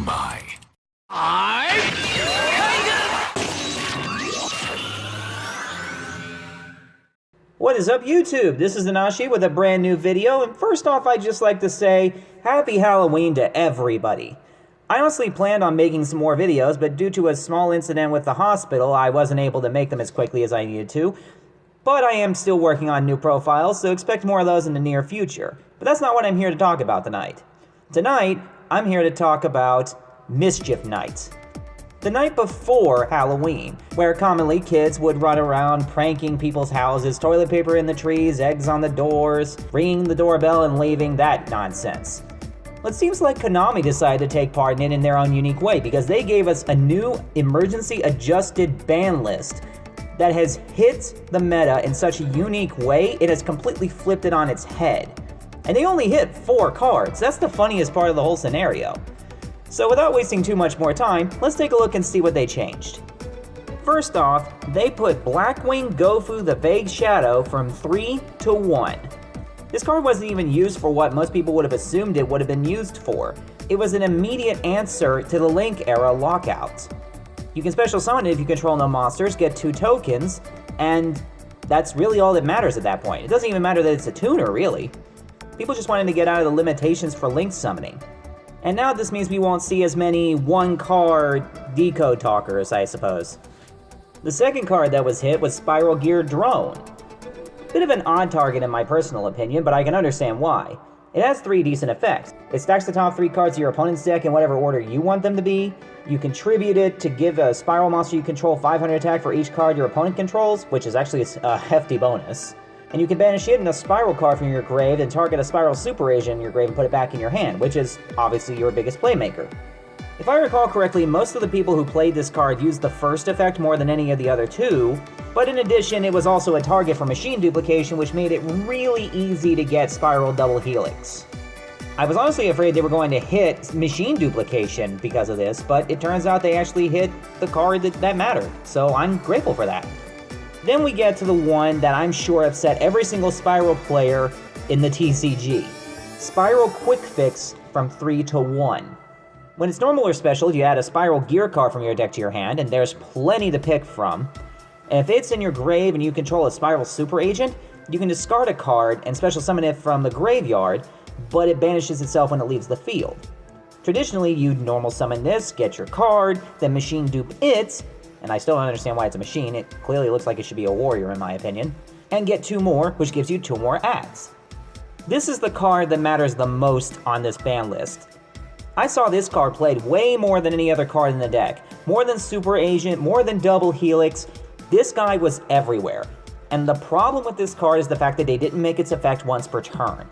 by. What is up, YouTube? This is Nanashi with a brand new video, and first off, I'd just like to say Happy Halloween to everybody. I honestly planned on making some more videos, but due to a small incident with the hospital, I wasn't able to make them as quickly as I needed to. But I am still working on new profiles, so expect more of those in the near future. But that's not what I'm here to talk about tonight. Tonight, I'm here to talk about Mischief Night. The night before Halloween, where commonly kids would run around pranking people's houses, toilet paper in the trees, eggs on the doors, ringing the doorbell and leaving, that nonsense. Well, it seems like Konami decided to take part in it in their own unique way, because they gave us a new emergency adjusted ban list that has hit the meta in such a unique way, it has completely flipped it on its head. And they only hit 4 cards. That's the funniest part of the whole scenario. So without wasting too much more time, let's take a look and see what they changed. First off, they put Blackwing Gofu the Vague Shadow from 3 to 1. This card wasn't even used for what most people would have assumed it would have been used for. It was an immediate answer to the Link era lockout. You can special summon it if you control no monsters, get 2 tokens, and that's really all that matters at that point. It doesn't even matter that it's a tuner, really. People just wanted to get out of the limitations for Link summoning. And now this means we won't see as many one-card decode talkers, I suppose. The second card that was hit was SPYRAL Gear Drone. Bit of an odd target in my personal opinion, but I can understand why. It has 3 decent effects. It stacks the top 3 cards of your opponent's deck in whatever order you want them to be. You contribute it to give a Spiral monster you control 500 attack for each card your opponent controls, which is actually a hefty bonus. And you can banish it in a Spiral card from your grave and target a Spiral Super Agent in your grave and put it back in your hand, which is obviously your biggest playmaker. If I recall correctly, most of the people who played this card used the first effect more than any of the other 2, but in addition it was also a target for machine duplication, which made it really easy to get Spiral Double Helix. I was honestly afraid they were going to hit machine duplication because of this, but it turns out they actually hit the card that mattered, so I'm grateful for that. Then we get to the one that I'm sure upset every single Spiral player in the TCG. SPYRAL quik-fix from 3 to 1. When it's normal or special, you add a SPYRAL Gear card from your deck to your hand, and there's plenty to pick from. And if it's in your grave and you control a Spiral Super Agent, you can discard a card and special summon it from the graveyard, but it banishes itself when it leaves the field. Traditionally, you'd normal summon this, get your card, then machine dupe it, and I still don't understand why it's a machine, it clearly looks like it should be a warrior in my opinion, and get 2 more, which gives you 2 more ads. This is the card that matters the most on this ban list. I saw this card played way more than any other card in the deck. More than Super Agent, more than Double Helix. This guy was everywhere. And the problem with this card is the fact that they didn't make its effect once per turn.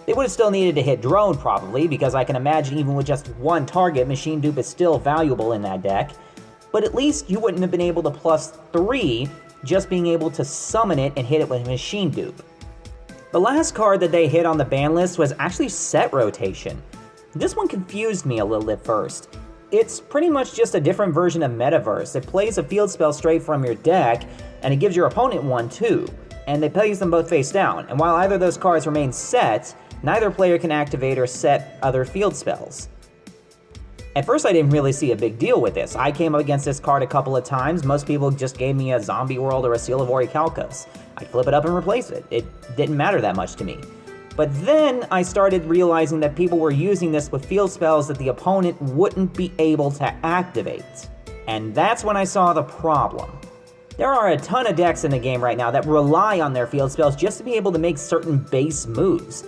They would have still needed to hit Drone probably, because I can imagine even with just 1 target, Machine Dupe is still valuable in that deck. But at least you wouldn't have been able to +3 just being able to summon it and hit it with Machine Dupe. The last card that they hit on the ban list was actually Set Rotation. This one confused me a little at first. It's pretty much just a different version of Metaverse. It plays a field spell straight from your deck, and it gives your opponent one too. And they plays them both face down, and while either of those cards remain set, neither player can activate or set other field spells. At first I didn't really see a big deal with this. I came up against this card a couple of times. Most people just gave me a Zombie World or a Seal of Orichalcos. I'd flip it up and replace it. It didn't matter that much to me. But then I started realizing that people were using this with field spells that the opponent wouldn't be able to activate. And that's when I saw the problem. There are a ton of decks in the game right now that rely on their field spells just to be able to make certain base moves.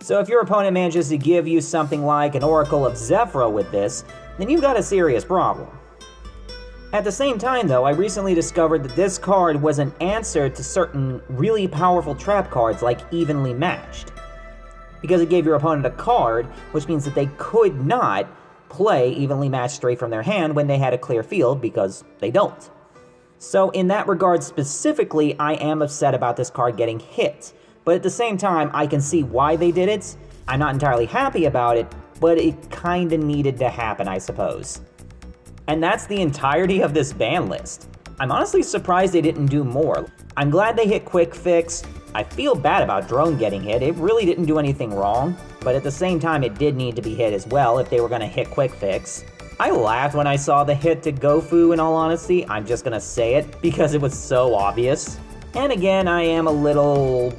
So if your opponent manages to give you something like an Oracle of Zephyra with this, then you've got a serious problem. At the same time though, I recently discovered that this card was an answer to certain really powerful trap cards like Evenly Matched. Because it gave your opponent a card, which means that they could not play Evenly Matched straight from their hand when they had a clear field, because they don't. So in that regard specifically, I am upset about this card getting hit. But at the same time, I can see why they did it. I'm not entirely happy about it, but it kinda needed to happen, I suppose. And that's the entirety of this ban list. I'm honestly surprised they didn't do more. I'm glad they hit quik-fix, I feel bad about Drone getting hit. It really didn't do anything wrong, but at the same time it did need to be hit as well if they were gonna hit quik-fix. I laughed when I saw the hit to Gofu, in all honesty. I'm just gonna say it because it was so obvious. And again, I am a little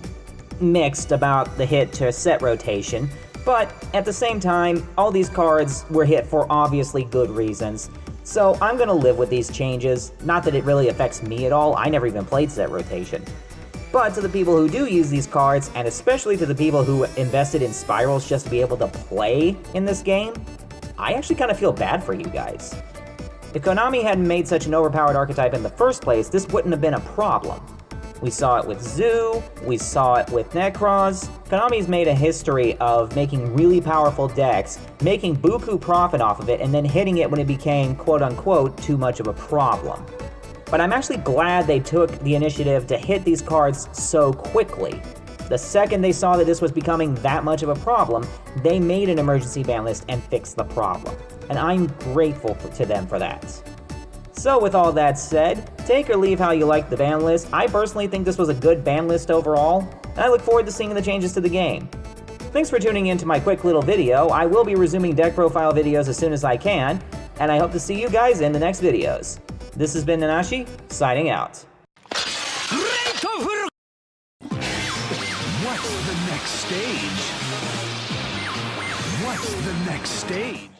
mixed about the hit to set rotation, but at the same time, all these cards were hit for obviously good reasons. So I'm gonna live with these changes. Not that it really affects me at all. I never even played set rotation. But to the people who do use these cards, and especially to the people who invested in Spyrals just to be able to play in this game, I actually kind of feel bad for you guys. If Konami hadn't made such an overpowered archetype in the first place, this wouldn't have been a problem. We saw it with Zoo, we saw it with Necros. Konami's made a history of making really powerful decks, making buku profit off of it, and then hitting it when it became quote-unquote too much of a problem. But I'm actually glad they took the initiative to hit these cards so quickly. The second they saw that this was becoming that much of a problem, they made an emergency ban list and fixed the problem. And I'm grateful to them for that. So with all that said, take or leave how you like the ban list. I personally think this was a good ban list overall, and I look forward to seeing the changes to the game. Thanks for tuning in to my quick little video. I will be resuming deck profile videos as soon as I can, and I hope to see you guys in the next videos. This has been Nanashi, signing out. What's the next stage? What's the next stage?